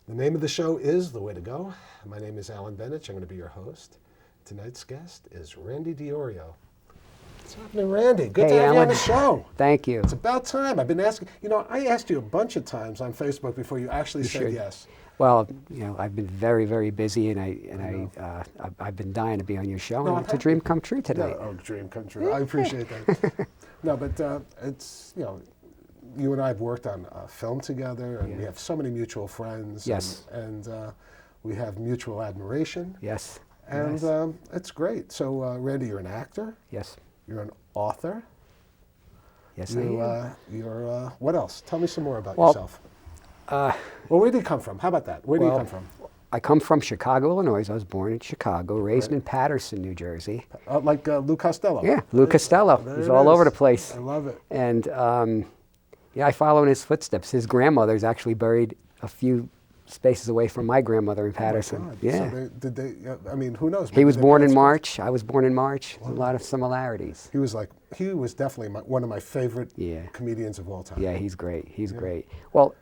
The name of the show is The Way to Go. My name is Alan Bendich. I'm going to be your host. Tonight's guest is Randy DeOrio. What's happening, Randy? Good to have you on the show. Thank you. It's about time. I've been asking, I asked you a bunch of times on Facebook before you actually said yes. Well, I've been very, very busy, and I've been dying to be on your show. No, and it's a dream come true tonight. No, dream come true. I appreciate that. No, but it's, you and I have worked on a film together, and we have so many mutual friends. Yes. And we have mutual admiration. Yes. And it's great. So, Randy, you're an actor. Yes. You're an author. Yes, I am. You're, what else? Tell me some more about yourself. Well, where did you come from? How about that? Where do you come from? I come from Chicago, Illinois. I was born in Chicago, raised in Patterson, New Jersey. Like Lou Costello. Yeah, Lou Costello. He's all over the place. I love it. And I follow in his footsteps. His grandmother's actually buried a few spaces away from my grandmother in Patterson. Oh my God. Yeah. So did they? I mean, who knows? He was born in March. I was born in March. Wow. A lot of similarities. He was definitely one of my favorite comedians of all time. Yeah, he's great. He's great. Well,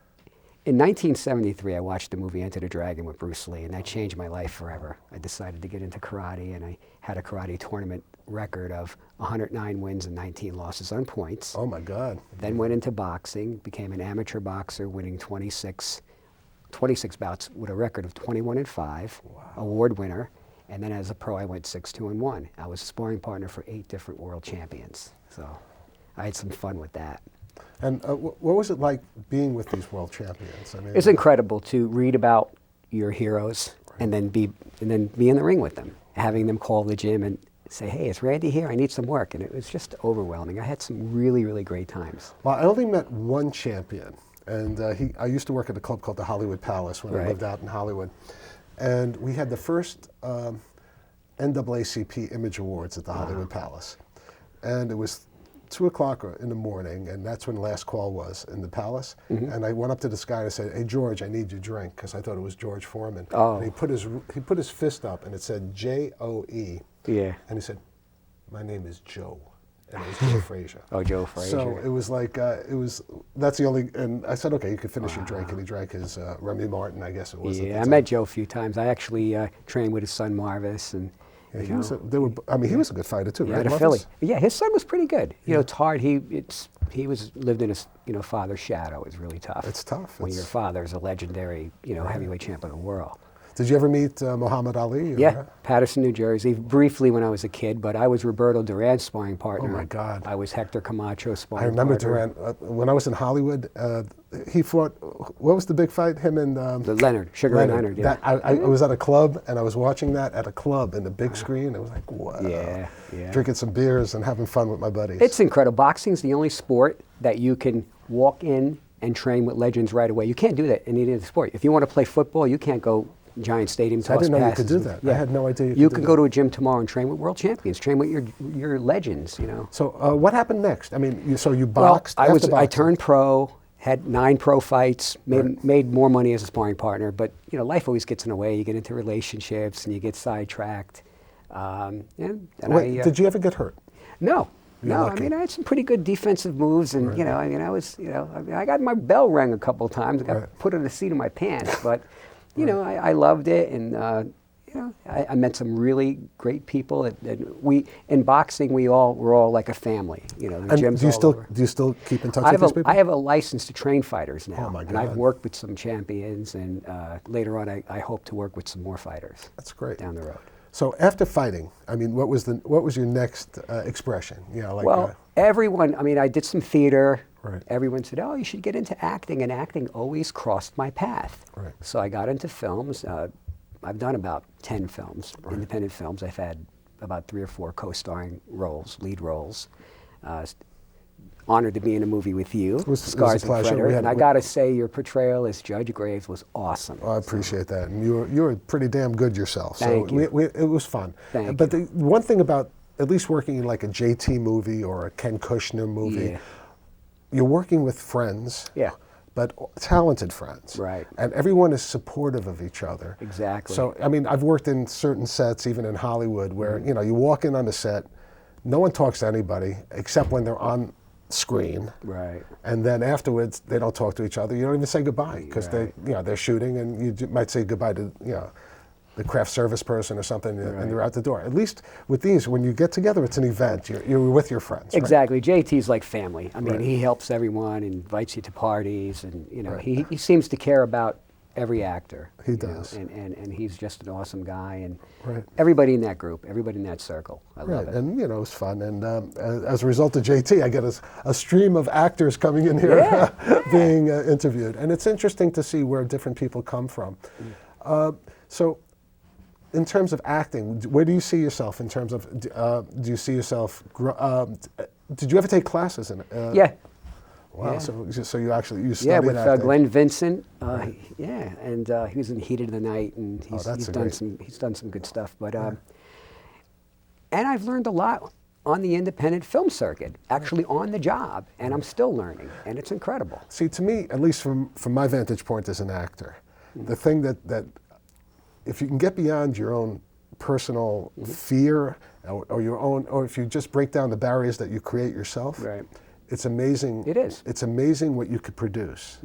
in 1973, I watched the movie Enter the Dragon with Bruce Lee, and that changed my life forever. I decided to get into karate, and I had a karate tournament record of 109 wins and 19 losses on points. Oh my God. Then went into boxing, became an amateur boxer, winning 26 bouts with a record of 21-5, award winner. And then as a pro, I went 6-2-1. I was a sparring partner for 8 different world champions. So I had some fun with that. And what was it like being with these world champions? I mean, it's incredible to read about your heroes and then be in the ring with them, having them call the gym and say, "Hey, it's Randy here. I need some work." And it was just overwhelming. I had some really, really great times. Well, I only met one champion, and I used to work at a club called the Hollywood Palace when I lived out in Hollywood, and we had the first NAACP Image Awards at the Hollywood Palace, and it was 2 o'clock in the morning, and that's when last call was in the palace. Mm-hmm. And I went up to this guy and I said, "Hey George, I need your drink," because I thought it was George Foreman. Oh. And he put his fist up and it said J-O-E. Yeah. And he said, "My name is Joe," and it was Joe Frazier. Oh, Joe Frazier. So it was like that's the only. And I said, "Okay, you can finish your drink," and he drank his Remy Martin, I guess it was. Yeah, I met Joe a few times. I actually trained with his son Marvis, and yeah, he was a good fighter too, right? At a Philly. Yeah, his son was pretty good. It's hard. He lived in his father's shadow. It's really tough. It's tough. When your father is a legendary heavyweight champion of the world. Did you ever meet Muhammad Ali? Yeah, Patterson, New Jersey, briefly when I was a kid, but I was Roberto Duran's sparring partner. Oh my God. I was Hector Camacho's sparring partner. I remember Duran, when I was in Hollywood, he fought, what was the big fight? Him and... Sugar Ray Leonard, yeah. I was at a club, and I was watching that at a club in the big screen. It was like, wow. Yeah. Drinking some beers and having fun with my buddies. It's incredible. Boxing's the only sport that you can walk in and train with legends right away. You can't do that in any other sport. If you want to play football, you can't go Giant Stadium, I didn't know you could do that. Yeah. I had no idea you could go to a gym tomorrow and train with world champions, train with your legends, So what happened next? I mean, you boxed. Well, I turned pro, had 9 pro fights, made more money as a sparring partner, but life always gets in the way. You get into relationships and you get sidetracked. Did you ever get hurt? No. No, I mean, I had some pretty good defensive moves, and I got my bell rang a couple of times. I got put in the seat of my pants, but. I loved it, and I met some really great people. In boxing, we're all like a family. And do you still keep in touch with these people? I have a license to train fighters now, oh my God. And I've worked with some champions, and later on, I hope to work with some more fighters. That's great. Down the road. So after fighting, I mean, what was your next expression? Everyone. I mean, I did some theater. Right. Everyone said, "Oh, you should get into acting," and acting always crossed my path. Right. So I got into films. I've done about 10 films, independent films. I've had about 3 or 4 co-starring roles, lead roles. Honored to be in a movie with you, Scars and Frederick. And I got to say, your portrayal as Judge Graves was awesome. Oh, I appreciate that. And you were pretty damn good yourself. Thank you. It was fun. But the one thing about at least working in like a JT movie or a Ken Kushner movie, you're working with friends. Yeah. But talented friends. Right. And everyone is supportive of each other. Exactly. So, I mean, I've worked in certain sets, even in Hollywood, where, you walk in on the set, no one talks to anybody except when they're on screen. Right. And then afterwards, they don't talk to each other. You don't even say goodbye because they're shooting, and you might say goodbye to the craft service person or something, and they're out the door. At least with these, when you get together, it's an event. You're with your friends. Exactly. Right? JT's like family. I mean, he helps everyone, invites you to parties, and he seems to care about every actor. He does. And he's just an awesome guy, and everybody in that group, everybody in that circle. I love it. And it was fun. And as a result of JT, I get a stream of actors coming in here being interviewed. And it's interesting to see where different people come from. So in terms of acting, where do you see yourself in terms of, do you see yourself, did you ever take classes in it? Yeah. Wow, so you actually studied with acting? Glenn Vincent, and he was in Heat of the Night, and he's done some good stuff. But and I've learned a lot on the independent film circuit, actually on the job, and I'm still learning, and it's incredible. See, to me, at least from my vantage point as an actor, the thing that if you can get beyond your own personal fear or your own, or if you just break down the barriers that you create yourself. Right. It's amazing. It is. It's amazing what you could produce.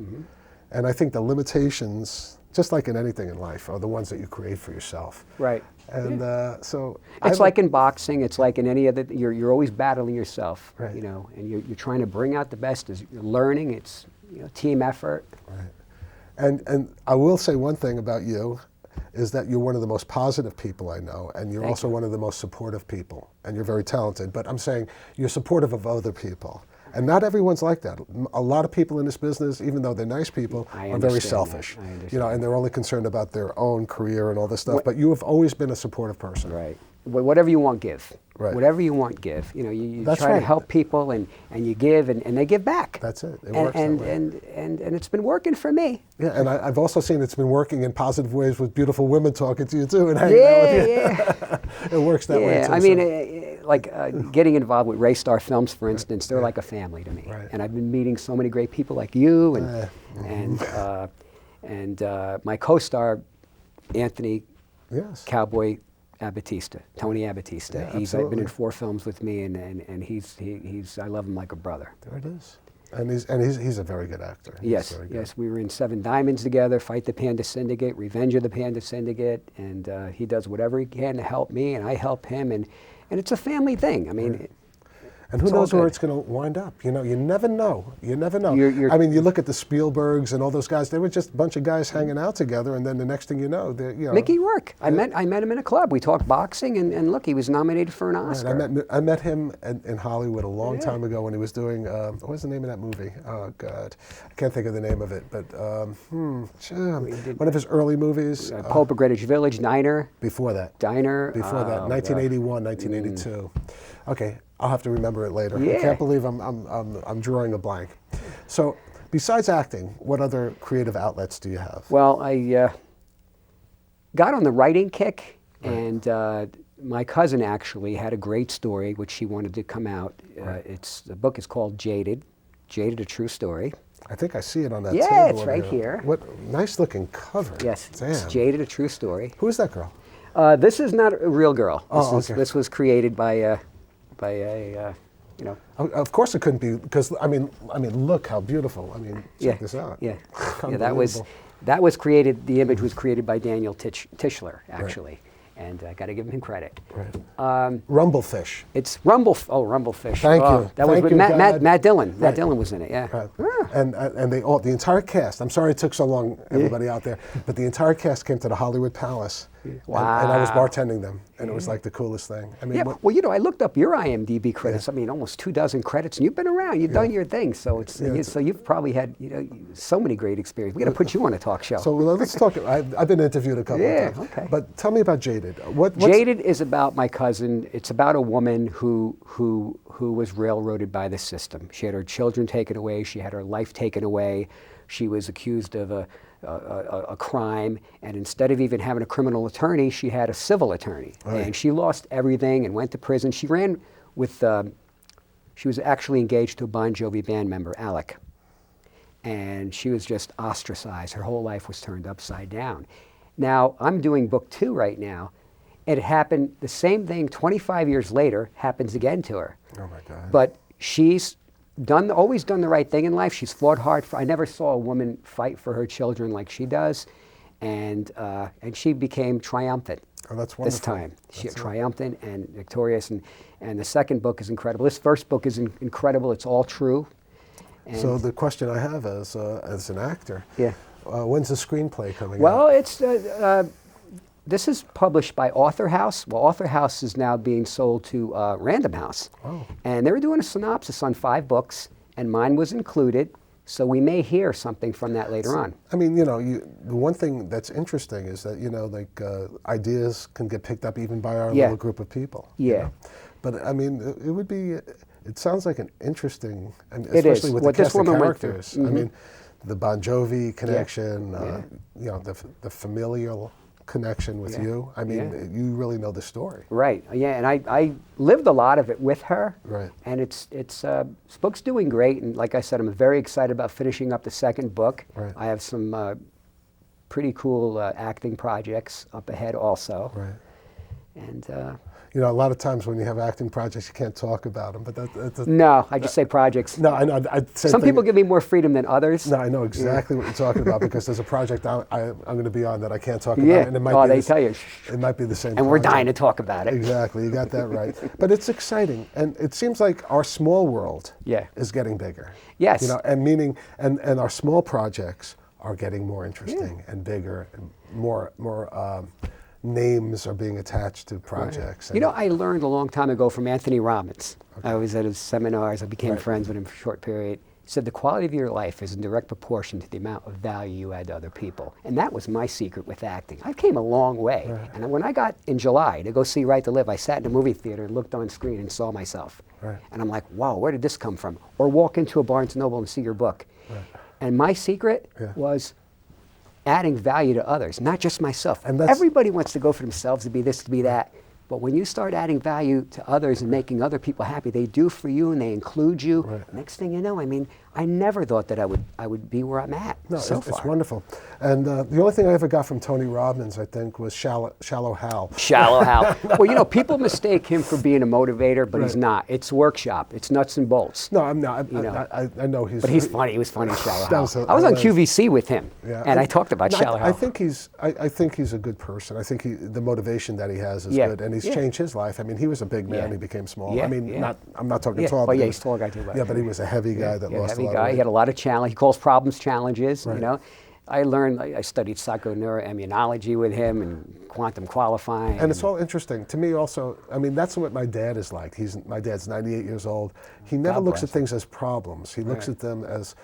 And I think the limitations, just like in anything in life, are the ones that you create for yourself. Right. And so it's like in boxing. It's like in any other. You're always battling yourself. Right. And you're trying to bring out the best as you're learning. It's team effort. Right. And I will say one thing about you is that you're one of the most positive people I know, and you're also one of the most supportive people, and you're very talented. But I'm saying you're supportive of other people. And not everyone's like that. A lot of people in this business, even though they're nice people, are very selfish. And they're only concerned about their own career and all this stuff. But you have always been a supportive person. Right. Whatever you want, give. Right. Whatever you want, give. You try to help people, and you give, and they give back. That's it. It works that way. And it's been working for me. Yeah, and I've also seen it's been working in positive ways with beautiful women talking to you too and hanging out with you. Yeah. It works that way too. I mean, like getting involved with Raystar Films, for instance, they're like a family to me. Right. And I've been meeting so many great people like you, and my co-star, Anthony Cowboy Tony Abatista. Yeah, been in 4 films with me, and he's I love him like a brother. There it is. And he's a very good actor. Yes, we were in 7 Diamonds together, Fight the Panda Syndicate, Revenge of the Panda Syndicate, and he does whatever he can to help me, and I help him, and it's a family thing. I mean. And who knows where it's going to wind up? You never know. You never know. I mean, you look at the Spielbergs and all those guys. They were just a bunch of guys hanging out together, and then the next thing you know, Mickey Rourke. I met him in a club. We talked boxing, and look, he was nominated for an Oscar. Right. I met him in Hollywood a long time ago when he was doing. What was the name of that movie? Oh God, I can't think of the name of it. But one of his early movies. Pope of Greenwich Village, Diner. Before that. Diner. Before that, 1981, 1982. Okay. I'll have to remember it later. I can't believe I'm drawing a blank. So, besides acting, what other creative outlets do you have? Well, I got on the writing kick, and my cousin actually had a great story which she wanted to come out. The book is called Jaded, A True Story. I think I see it on that table. Yeah, it's right here. What nice looking cover. Yes, Damn. It's Jaded, A True Story. Who is that girl? This is not a real girl. This was created by Of course it couldn't be, because I mean, look how beautiful. I mean, check this out. Yeah, that was created. The image was created by Daniel Tischler, actually, and I got to give him credit. Right. Rumblefish. It's Rumblefish. Thank you. That was with Matt Dillon. Right. Matt Dillon was in it. Yeah. Right. And the entire cast. I'm sorry it took so long, everybody out there, but the entire cast came to the Hollywood Palace. Wow. And I was bartending them, and it was like the coolest thing. I mean, I looked up your IMDb credits. I mean, almost 24 credits, and you've been around. You've done your thing, so so you've probably had so many great experiences. We got to put you on a talk show. So let's talk. I've been interviewed a couple of times. Okay. But tell me about Jaded. Jaded is about my cousin. It's about a woman who was railroaded by the system. She had her children taken away. She had her life taken away. She was accused of a crime, and instead of even having a criminal attorney, she had a civil attorney. Right. And she lost everything and went to prison. She ran with, she was actually engaged to a Bon Jovi band member, Alec. And she was just ostracized. Her whole life was turned upside down. Now, I'm doing book 2 right now, it happened, the same thing 25 years later happens again to her. Oh my God. But she's always done the right thing in life. She's fought hard. I never saw a woman fight for her children like she does. And she became triumphant. Oh, that's wonderful. This time. She triumphant and victorious. And the second book is incredible. This first book is incredible. It's all true. And so the question I have as an actor, when's the screenplay coming out? Well, it's this is published by Author House. Well, Author House is now being sold to Random House. Oh. And they were doing a synopsis on 5 books, and mine was included. So we may hear something from that later on. I mean, you know, the one thing that's interesting is that, you know, like ideas can get picked up even by our little group of people. Yeah. You know? But I mean, it would be, it sounds like an interesting, it especially is. with What the this cast of woman went characters. through. I mean, the Bon Jovi connection, you know, the familial connection with you. I mean, you really know the story. Right. Yeah, and I lived a lot of it with her. Right. And this book's doing great, and like I said, I'm very excited about finishing up the second book. Right. I have some pretty cool acting projects up ahead also. Right. And you know, a lot of times when you have acting projects, you can't talk about them. But that's no, I just say projects. No, I know. Some people give me more freedom than others. No, I know exactly what you're talking about because there's a project I'm going to be on that I can't talk about. And it might they tell you. It might be the same. And we're dying to talk about it. Exactly, you got that right. But it's exciting, and it seems like our small world is getting bigger. Yes. You know, and meaning, and our small projects are getting more interesting and bigger, and more names are being attached to projects. Right. You know, I learned a long time ago from Anthony Robbins. Okay. I was at his seminars. I became friends with him for a short period. He said the quality of your life is in direct proportion to the amount of value you add to other people. And that was my secret with acting. I came a long way. Right. And when I got in July to go see Right to Live, I sat in a movie theater and looked on screen and saw myself. Right. And I'm like, wow, where did this come from? Or walk into a Barnes & Noble and see your book. Right. And my secret was adding value to others, not just myself. And everybody wants to go for themselves, to be this, to be that. But when you start adding value to others and making other people happy, they do for you and they include you. Right. Next thing you know, I mean, I never thought that I would be where I'm at. No, so far. It's wonderful. And the only thing I ever got from Tony Robbins, I think, was Shallow Hal. Shallow Hal. Well, you know, people mistake him for being a motivator, but he's not. It's workshop. It's nuts and bolts. No, I'm not. I know he's. But he's funny. He was funny, Shallow Hal. I was on QVC with him, and I talked about Shallow Hal. I think he's a good person. I think the motivation that he has is good, and he's changed his life. I mean, he was a big man. He became small. I mean, I'm not talking tall. Well, he's a tall guy too. Yeah, but he was a heavy guy that lost a lot of weight. He had a lot of challenge. He calls problems challenges. You know, I studied psychoneuroimmunology with him and quantum qualifying. And it's all interesting to me. Also, I mean, that's what my dad is like. My dad's 98 years old. He never looks at things as problems. He looks at them as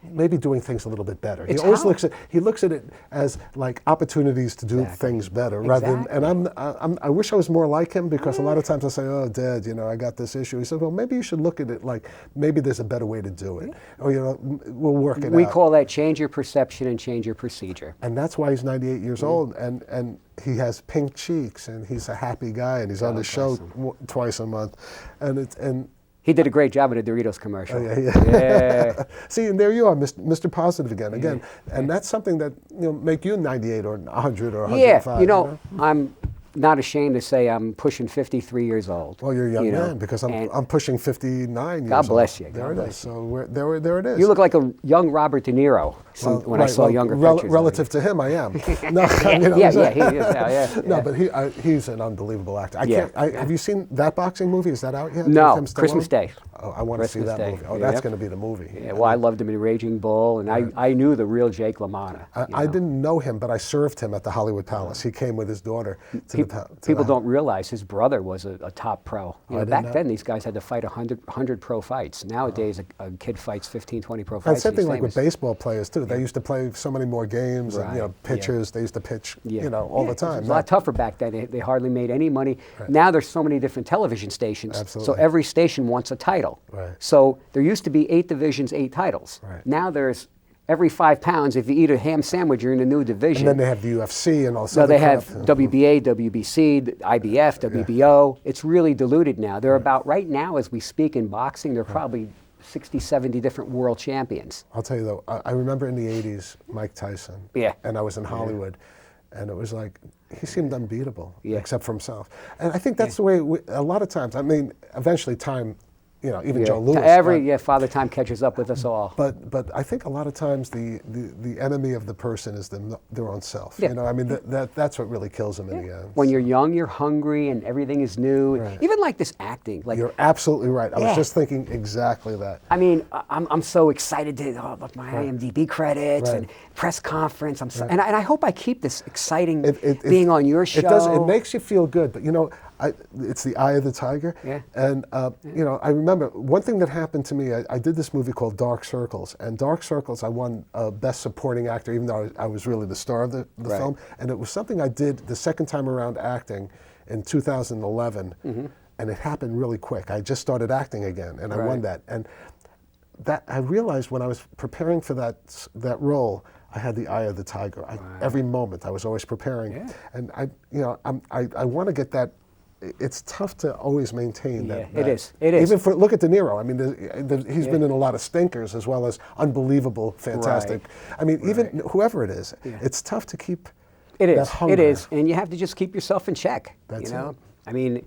maybe doing things a little bit better. He always looks at it as like opportunities to do things better rather than. And I wish I was more like him because a lot of times I say, "Oh, Dad, you know, I got this issue." He said, "Well, maybe you should look at it like maybe there's a better way to do it, or you know, we'll work it out." We call that change your perception and change your procedure. And that's why he's 98 years old, and he has pink cheeks, and he's a happy guy, and he's on the show twice a month, and. He did a great job at a Doritos commercial. Oh, yeah. See, and there you are, Mr. Positive again. And that's something that make you 98 or 100 or 105. Yeah, you know, I'm not ashamed to say I'm pushing 53 years old. Well, you're a young man because I'm pushing 59 years old. God bless you. There it is. So there it is. You look like a young Robert De Niro when I saw younger pictures. Relative to him, I am. No, No, but he's an unbelievable actor. Have you seen that boxing movie? Is that out yet? No, Christmas Day. Oh, I want to see that movie. Oh, that's going to be the movie. Yeah, well, I loved him in Raging Bull, and I knew the real Jake LaMotta. I didn't know him, but I served him at the Hollywood Palace. He came with his daughter to People don't realize his brother was a top pro. Back then, these guys had to fight 100 pro fights. Nowadays, a kid fights 15, 20 pro fights. And same thing like with baseball players, too. They used to play so many more games, and pitchers, they used to pitch all the time. It was a lot tougher back then. They hardly made any money. Right. Now there's so many different television stations, so every station wants a title. Right. So there used to be 8 divisions, 8 titles. Right. Now there's every 5 pounds, if you eat a ham sandwich, you're in a new division. And then they have the UFC and all. So they have WBA, WBC, IBF, WBO. It's really diluted now. They're about, right now as we speak in boxing, they're probably 60, 70 different world champions. I'll tell you though, I remember in the 80s, Mike Tyson. Yeah. And I was in Hollywood. And it was like, he seemed unbeatable, except for himself. And I think that's the way, a lot of times, I mean, eventually time, you know, even Joe Louis. Father Time catches up with us all. But I think a lot of times the enemy of the person is their own self. You know, I mean, that's what really kills them in the end. When you're young, you're hungry and everything is new. Right. Even like this acting. Like, you're absolutely right. I was just thinking exactly that. I mean, I'm so excited to look my IMDb credits and press conference. And I hope I keep this exciting being on your show. It does. It makes you feel good. But you know, it's the eye of the tiger. Yeah. And, you know, I remember one thing that happened to me, I did this movie called Dark Circles. And Dark Circles, I won Best Supporting Actor, even though I was really the star of the film. And it was something I did the second time around acting in 2011. And it happened really quick. I just started acting again, and I won that. And that I realized when I was preparing for that role, I had the eye of the tiger. Every moment, I was always preparing. And I want to get that. It's tough to always maintain that. It is. Even look at De Niro. I mean, he's been in a lot of stinkers as well as unbelievable, fantastic. I mean, even whoever it is, it's tough to keep that hunger. It is, and you have to just keep yourself in check. That's you know? it. I mean,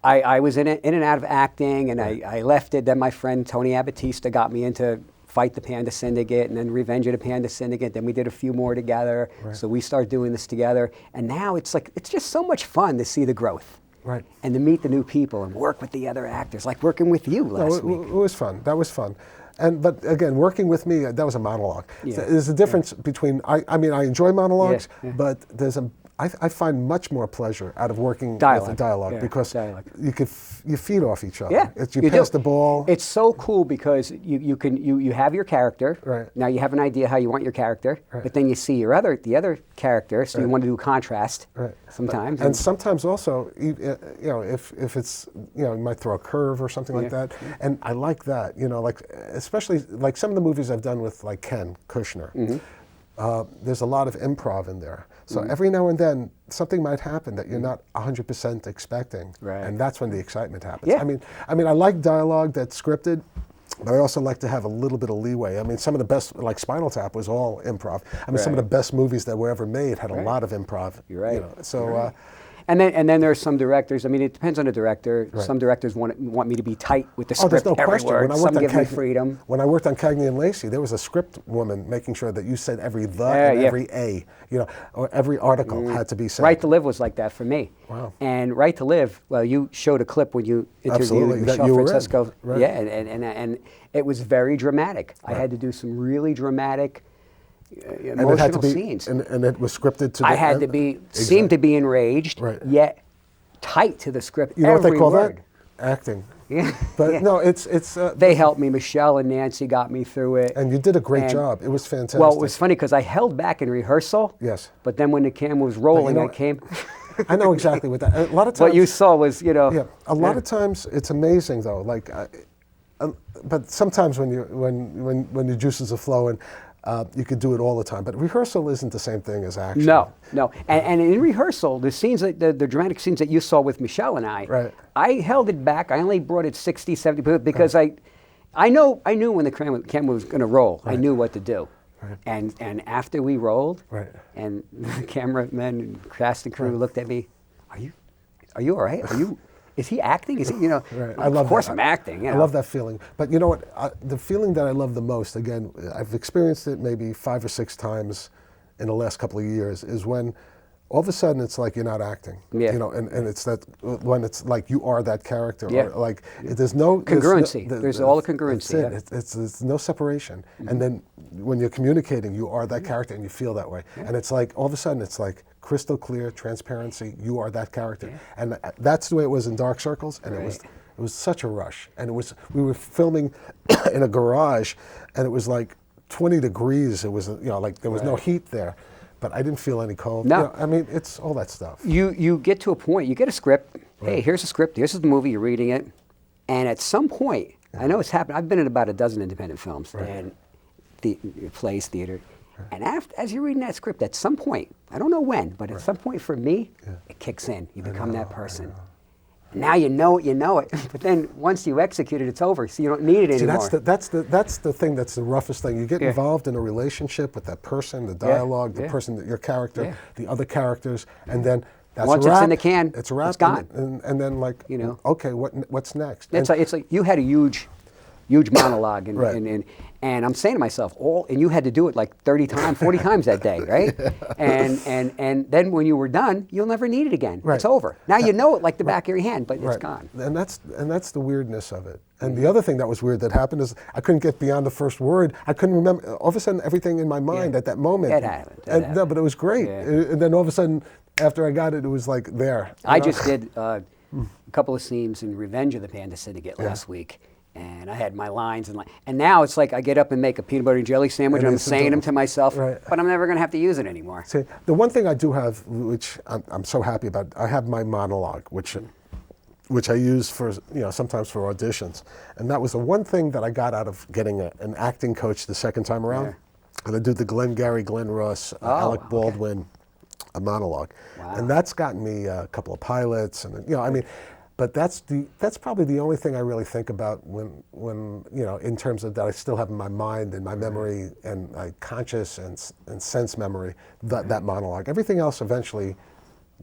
I was in and out of acting, and I left it. Then my friend Tony Abatista got me into Fight the Panda Syndicate, and then Revenge of the Panda Syndicate. Then we did a few more together. So we started doing this together, and now it's just so much fun to see the growth. And to meet the new people and work with the other actors, like working with you last week. It was fun. That was fun. But again, working with me, that was a monologue. There's a difference between, I mean, I enjoy monologues, but I find much more pleasure out of working with a dialogue because you feed off each other. You pass the ball. It's so cool because you have your character. Now you have an idea how you want your character, but then you see the other character, so you want to do contrast sometimes. And sometimes also, you know, if it's, you know, you might throw a curve or something like that. And I like that, you know, like especially like some of the movies I've done with like Ken Kushner. There's a lot of improv in there. So every now and then, something might happen that you're not 100% expecting, and that's when the excitement happens. I mean, I like dialogue that's scripted, but I also like to have a little bit of leeway. I mean, some of the best, like Spinal Tap, was all improv. I mean, some of the best movies that were ever made had a lot of improv. You're right. You know, so. And then there are some directors. I mean, it depends on the director. Some directors want me to be tight with the script. There's no every question. word. Some give me freedom. When I worked on Cagney and Lacey, there was a script woman making sure that you said every the and every a, you know, or every article had to be said. Right to Live was like that for me. Wow. And Right to Live, well, you showed a clip when you interviewed Michelle Francesco. And it was very dramatic. I had to do some really dramatic. Emotional scenes, and it was scripted to. I had to be seem to be enraged, yet tight to the script. You know what they call that? Acting. But no, it's. They helped me. Michelle and Nancy got me through it. And you did a great job. It was fantastic. Well, it was funny because I held back in rehearsal. Yes. But then when the camera was rolling, I came. I know exactly what that. A lot of times. What you saw was, you know. Yeah. A lot of times it's amazing though. Like, but sometimes when your juices are flowing. You could do it all the time, but rehearsal isn't the same thing as action. No. And in rehearsal, the scenes, the dramatic scenes that you saw with Michelle and I held it back. I only brought it 60, 70% because I knew when the camera was going to roll. I knew what to do. And after we rolled, and the cameraman, cast and crew looked at me, are you all right? Is he acting? Is he, you know? I love of course that. I'm acting. You know? I love that feeling. But you know what? The feeling that I love the most, again, I've experienced it maybe 5 or 6 times in the last couple of years, is when all of a sudden it's like you're not acting. You know, and it's that when it's like you are that character. Or like there's no congruency. There's all the congruency. It's no separation. And then when you're communicating, you are that character and you feel that way. And it's like all of a sudden it's like crystal clear transparency. You are that character, and that's the way it was in Dark Circles. And it was such a rush. And we were filming in a garage, and it was like 20 degrees. It was like there was no heat there. But I didn't feel any cold. No. You know, I mean, it's all that stuff. You get to a point, you get a script. Hey, here's a script. This is the movie. You're reading it. And at some point, I know it's happened. I've been in about a dozen independent films and plays, theater. And as you're reading that script, at some point, I don't know when, but at some point for me, it kicks in. You become that person. Now you know it. But then once you execute it, it's over, so you don't need it anymore. That's the thing that's the roughest thing. You get involved in a relationship with that person, the dialogue, the person, your character, the other characters, and then that's once a wrap. It's in the can, it's a wrap, it's gone. And then like, okay, what's next? It's like you had a huge monologue, and I'm saying to myself, and you had to do it like 30 times, 40 times that day, right? And then when you were done, you'll never need it again. Right. It's over. Now you know it like the back of your hand, but it's gone. And that's the weirdness of it. And the other thing that was weird that happened is I couldn't get beyond the first word. I couldn't remember. All of a sudden, everything in my mind at that moment. It happened. No, but it was great. Yeah. And then all of a sudden, after I got it, it was like there. I just did a couple of scenes in Revenge of the Panda Syndicate last week. And I had my lines, and now it's like I get up and make a peanut butter and jelly sandwich, and I'm saying them to myself, but I'm never going to have to use it anymore. See, the one thing I do have, which I'm so happy about, I have my monologue, which I use for, sometimes for auditions. And that was the one thing that I got out of getting an acting coach the second time around. Yeah. And I did the Glenn Ross, Alec Baldwin monologue. Wow. And that's gotten me a couple of pilots, and but that's probably the only thing I really think about when in terms of that I still have in my mind and my memory and my conscious and sense memory, that monologue. Everything else eventually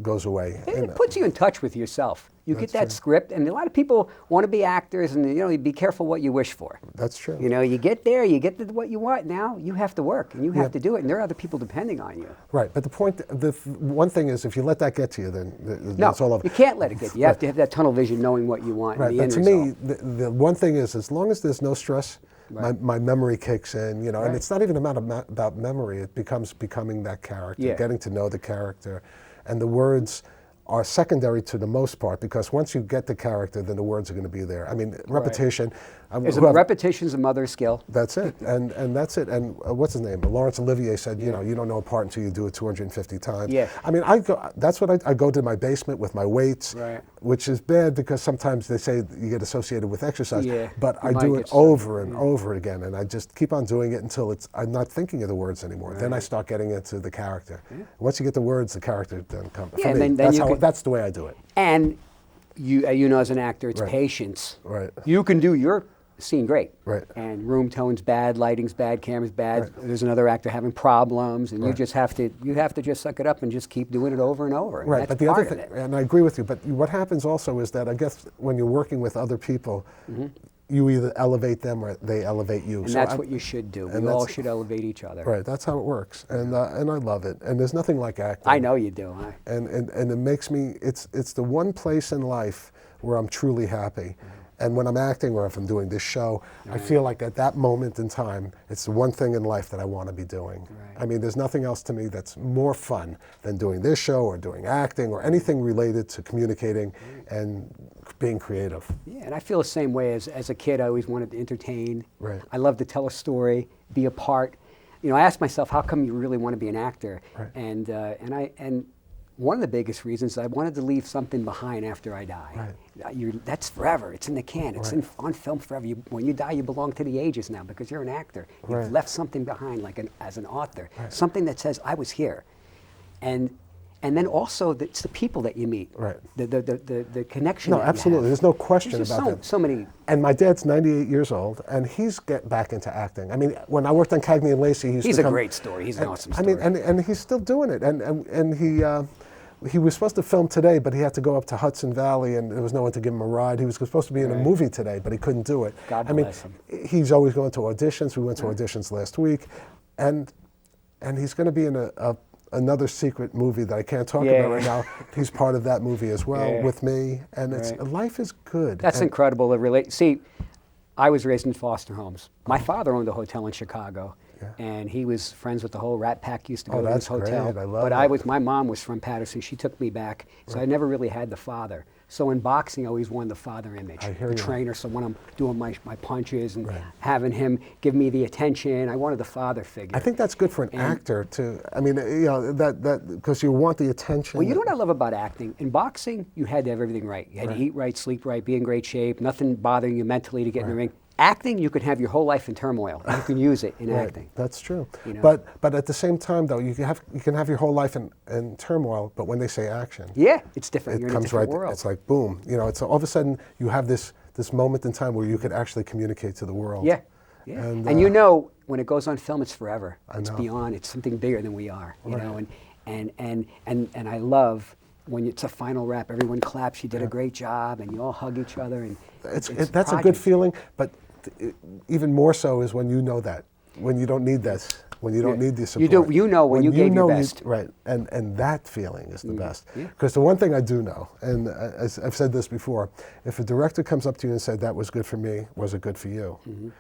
goes away. It puts you in touch with yourself. You get that script, and a lot of people want to be actors, and you be careful what you wish for. That's true. You get there, you get what you want. Now you have to work, and you have to do it, and there are other people depending on you. Right, but the one thing is, if you let that get to you, then it's all over. You can't let it get to you. You have to have that tunnel vision, knowing what you want. Right, but to me, the one thing is, as long as there's no stress, my memory kicks in, and it's not even about memory. It becomes becoming that character, getting to know the character, and the words are secondary to the most part, because once you get the character, then the words are going to be there. I mean, repetition. Repetition's a mother's skill. That's it, and that's it. And what's his name? Laurence Olivier said, you don't know a part until you do it 250 times. Yeah. I mean, that's what I go to my basement with my weights, which is bad because sometimes they say you get associated with exercise. Yeah. But I do it over and over again, and I just keep on doing it until I'm not thinking of the words anymore. Then I start getting into the character. Yeah. Once you get the words, the character then comes. Yeah, then that's the way I do it. And you as an actor, it's patience. Right. You can do your scene great. Right. And room tone's bad, lighting's bad, camera's bad. Right. There's another actor having problems, and you just have to just suck it up and just keep doing it over and over. Right. But the other thing, and I agree with you, but what happens also is that I guess when you're working with other people, you either elevate them or they elevate you. And that's what you should do. We all should elevate each other. Right, that's how it works. And I love it. And there's nothing like acting. I know you do. And it makes me, it's the one place in life where I'm truly happy. And when I'm acting or if I'm doing this show, I feel like at that moment in time, it's the one thing in life that I want to be doing. Right. I mean, there's nothing else to me that's more fun than doing this show or doing acting or anything related to communicating and being creative. Yeah, and I feel the same way. As a kid, I always wanted to entertain. Right. I love to tell a story, be a part. I asked myself, how come you really want to be an actor? Right. And one of the biggest reasons, I wanted to leave something behind after I die. Right. That's forever. It's in the can. It's on film forever. When you die, you belong to the ages now because you're an actor. You've left something behind, as an author, something that says, I was here. And then also, it's the people that you meet, the connection. No, absolutely. There's no question about that. So many. And my dad's 98 years old, and he's get back into acting. I mean, when I worked on Cagney and Lacey, he's a great story. He's an awesome story. I mean, and he's still doing it. And he was supposed to film today, but he had to go up to Hudson Valley, and there was no one to give him a ride. He was supposed to be in a movie today, but he couldn't do it. God bless him. He's always going to auditions. We went to auditions last week, and he's going to be in another secret movie that I can't talk about right now. He's part of that movie as well with me, and life is good. That's incredible to relate. See, I was raised in foster homes. My father owned a hotel in Chicago. And he was friends with the whole Rat Pack, used to go to his hotel. Great. I love it. My mom was from Patterson. She took me back, so I never really had the father. So in boxing, I always wanted the father image, the trainer. So when I'm doing my punches and having him give me the attention, I wanted the father figure. I think that's good for an actor too. I mean, that because you want the attention. Well, you know what I love about acting? In boxing, you had to have everything right. You had to eat right, sleep right, be in great shape, nothing bothering you mentally to get in the ring. acting, you can have your whole life in turmoil. You can use it in acting. That's true. You know? But at the same time, though, you can have your whole life in turmoil. But when they say action, it's different. It You're comes in a different right. world. It's like boom. You know, it's all of a sudden you have this moment in time where you could actually communicate to the world. Yeah. And you know, when it goes on film, it's forever. It's beyond. It's something bigger than we are. You know, and I love when it's a final wrap. Everyone claps. You did a great job, and you all hug each other. And that's a good feeling. But even more so is when you know that, when you don't need that, when you don't need the support. You know when you gave your best. Right, and that feeling is the best. Because the one thing I do know, and as I've said this before, if a director comes up to you and said, that was good for me, was it good for you?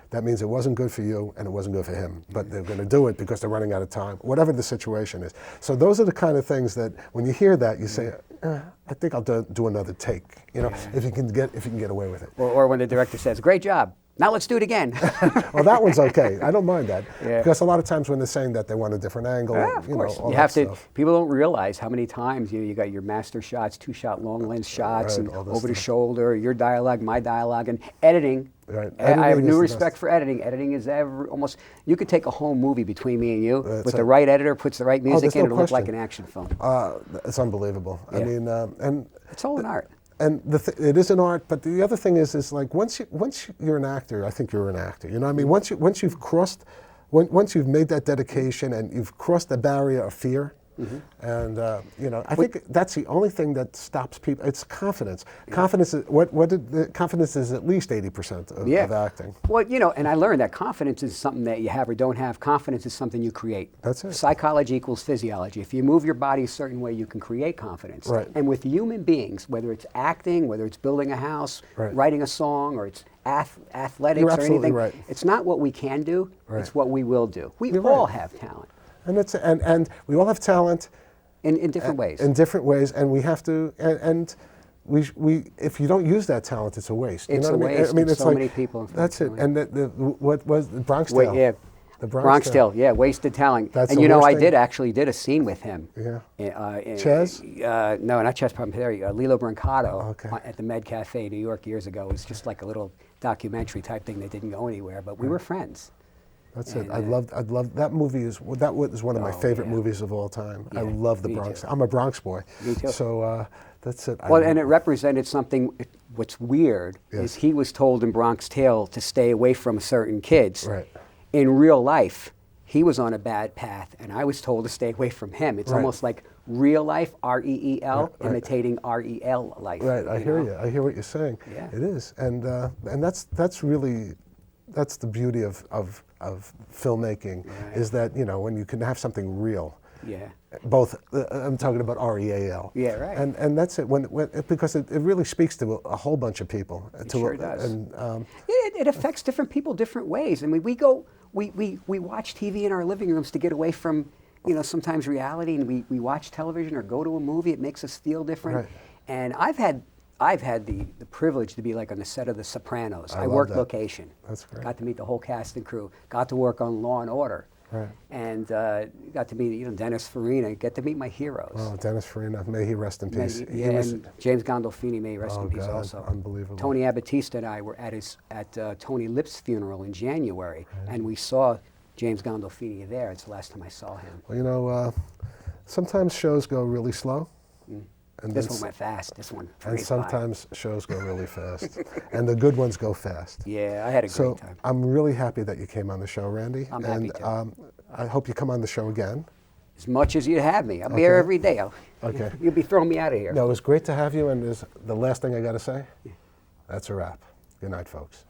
That means it wasn't good for you and it wasn't good for him. But they're going to do it because they're running out of time, whatever the situation is. So those are the kind of things that when you hear that, you say, I think I'll do another take. You know, if you can get away with it. Or when the director says, great job. Now let's do it again. Well, that one's okay. I don't mind that. Because a lot of times when they're saying that, they want a different angle. Of course. All you that have to. stuff. People don't realize how many times you got your master shots, 2-shot long lens shots, and over the shoulder, your dialogue, my dialogue, and editing. Right. I have new respect for editing. Editing is almost, you could take a whole movie between me and you, with the right editor, puts the right music in, it'll look like an action film. It's unbelievable. I mean, and it's all an art. And it is an art, but the other thing is like once you're an actor, I think you're an actor. You know what I mean? Once you've made that dedication and you've crossed the barrier of fear, and I think that's the only thing that stops people. It's confidence. Confidence is confidence is at least 80% of acting. Well, and I learned that confidence is something that you have or don't have. Confidence is something you create. That's it. Psychology equals physiology. If you move your body a certain way, you can create confidence. Right. And with human beings, whether it's acting, whether it's building a house, writing a song, or it's athletics or anything, it's not what we can do. It's what we will do. We all have talent. And we all have talent in different ways. In different ways, and we have to. And we if you don't use that talent, it's a waste. It's a waste. I mean, it's so many people. That's it. And what was the Bronx Tale? The Bronx Tale, wasted talent. That's and I did a scene with him. Ches? No, not Ches Palminteri. Lilo Brancato at the Med Cafe in New York years ago. It was just like a little documentary type thing that didn't go anywhere, but we were friends. That's it. I loved that movie. That was one of my favorite movies of all time. I love the Bronx. I'm a Bronx boy. Me too. So that's it. Well, and it represented something. What's weird is he was told in Bronx Tale to stay away from certain kids. Right. In real life, he was on a bad path, and I was told to stay away from him. It's almost like real life, R-E-E-L, imitating R-E-L life. Right. I hear you. I hear what you're saying. Yeah. It is, and that's really the beauty of filmmaking is that when you can have something real. Yeah. Both I'm talking about R-E-A-L. Yeah, right. And that's it because it really speaks to a whole bunch of people. It sure does. And it affects different people different ways. I mean, we watch TV in our living rooms to get away from sometimes reality, and we watch television or go to a movie. It makes us feel different. Right. And I've had the privilege to be like on the set of The Sopranos. I worked location. That's great. Got to meet the whole cast and crew. Got to work on Law and Order. Right. And got to meet Dennis Farina. Get to meet my heroes. Oh, Dennis Farina, may he rest in peace. And James Gandolfini, may he rest in peace also. Unbelievable. Tony Abatista and I were at Tony Lip's funeral in January, and we saw James Gandolfini there. It's the last time I saw him. Well, sometimes shows go really slow. And this one went fast. This one. And sometimes shows go really fast, and the good ones go fast. Yeah, I had a great time. I'm really happy that you came on the show, Randy. I'm happy to. I hope you come on the show again. As much as you have me, I'll be here every day. Okay. You'll be throwing me out of here. No, it was great to have you. And the last thing I got to say, that's a wrap. Good night, folks.